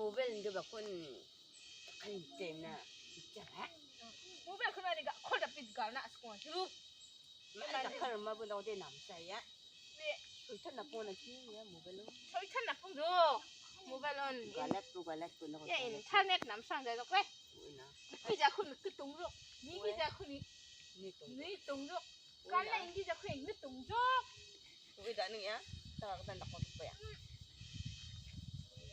모바일인데 bakun kan temna bicara. Mobil kena ni gak kol tapi gal nak sekolah dulu. Mana kar ma bu nau de nam saya. Ni, Tôi thật là cô là chi ya mobile. thôi thân là không được. Mobil on. Galat ko na ko. Ya internet nam sang đây rồi. Uy na. Bây giờ không được tung rồi. Ni bây giờ không được. Ni to. Ni tung rồi. Cái này bây giờ không được tung rồi. Uy da ni ya. Ta ka tan ko pa ya.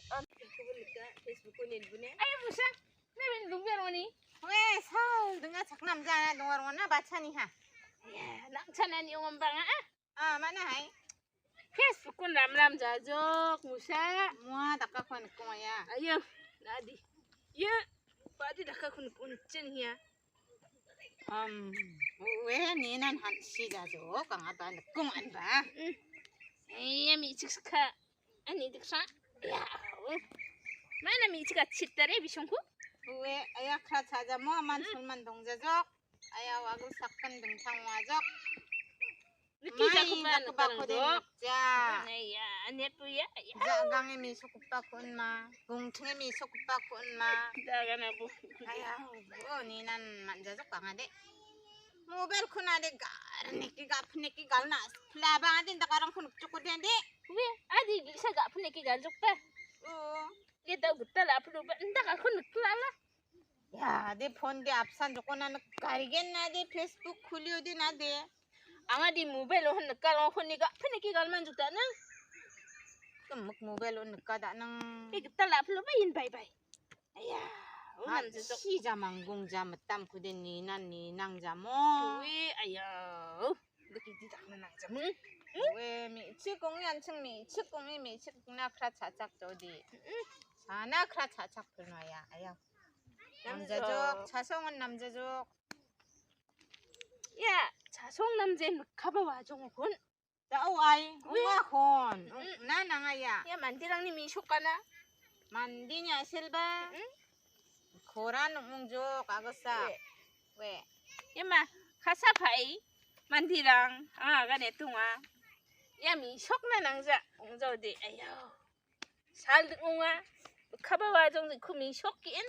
An ko balik ka Facebook ko ni bu ne. Ay musa. Ni ben lung ben oni. 왜 사흘 등가 작남자나 동아로나 바차니하. Ya, nak sana ni orang bang ah. 아 mana hai. Facebook kun ram jajok musa. mua dakka kon koya. Ayo, nadi. Ya, padi dah kau kun cen ya. 왜 니는 한 시자죠? 강아바 꽁안 봐. Iya mi cik seka. Ani diksa. Ya. Mana mi cik citare bisungku? 왜 아야 크라 찾아 뭐만 술만 동자적. 아야 와글 삭간 등창 와적. Niki jakupan bakko den dok. 자. Iya, ane tu ya. 자강에 미소국바 군마. 공층에 미소국바 군마. Jangan abu. 아야 뭐 니는 만자적 강아대. 모바일 쿠나데 가르니키 가프니키 갈나 플라바데 다가랑 군 죽고 된데. Wi, adi bisa gak punya ki galjuk pa. Kita gutal aplu ba. Ndak aku nutlala. 야, 내 폰데 앞산 조건 나는 가리겠나 내 페이스북 굴려대 나대. Anga di mobile hon nakal hon ni gak punya ki galman juga nang. 끔먹 모바일로 느까다 능. Ki gutal aplu ba yin bye bye. Ayah. 아, Ulam jujok. 시자 망공자 맞담 구대 니난 니낭자 뭐. Wi, ayo. Deki tidak menang jamu. 왜 미치공이 안층 미치공이 미치공나 크라 차착 저디. 사나 크라 차착 불마야. 아야. 남자족 자성은 남자족. Ya, 자송 남자인 가봐 와종 군. 나와이 우와혼. 나나야. Ya mandirang ni misok ka na. 만디냐 실바. 고란 웅족 아거사. 왜? Ya ma, kasapai mandirang aga ne tunga. Ya misok na nangja ungjo di ayo. Sal unga. Kaba wajong ku misok kin.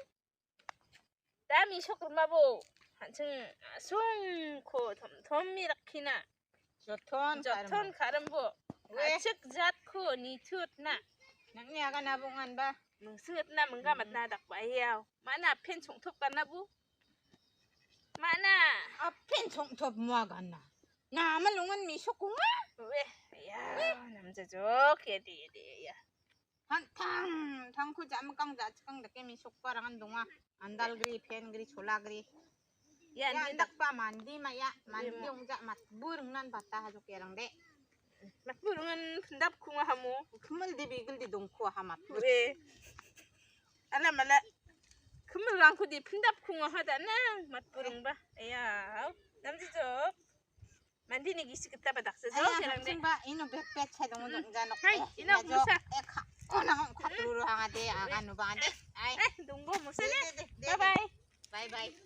Da misok mabo. 한층 송코 덤미라키나 좋던 저턴 가름보 왜? 아측 잡고 니투나 낭니아가 나봉한 바. 뭉스나 뭔가 만나닥 봐요 마나 펜 총톱 갔나부 마나 앞엔 총톱 모아갔나. 나만 롱은 미쇼공아. 왜야 남자죠 개디야 한탕 탕쿠 잠깡자 측강 덕게 미쇼과랑 한동아 안달그리 펜그리 졸라그리. 야 야 니나 딱봐 만디 마야 만디 옹자 맛부릉난 봤다 하족게랑데. 막부릉은 분답 궁화 하모 그물디 비글디 동쿠 하맛. 왜 알라 말라 금을 안고 디 분답 궁화 하다나 맛부릉 봐 야 남자죠 만디니 기시 그따 바닥서죠 아야 걔랑데 한층 이노 백배 차동은 동자 놓고. 하이 이나 무사 에카 오나 콱루루 하가데 아가 누바데. 아이 농고 무사네 바이바이. 바이바이 바이바이.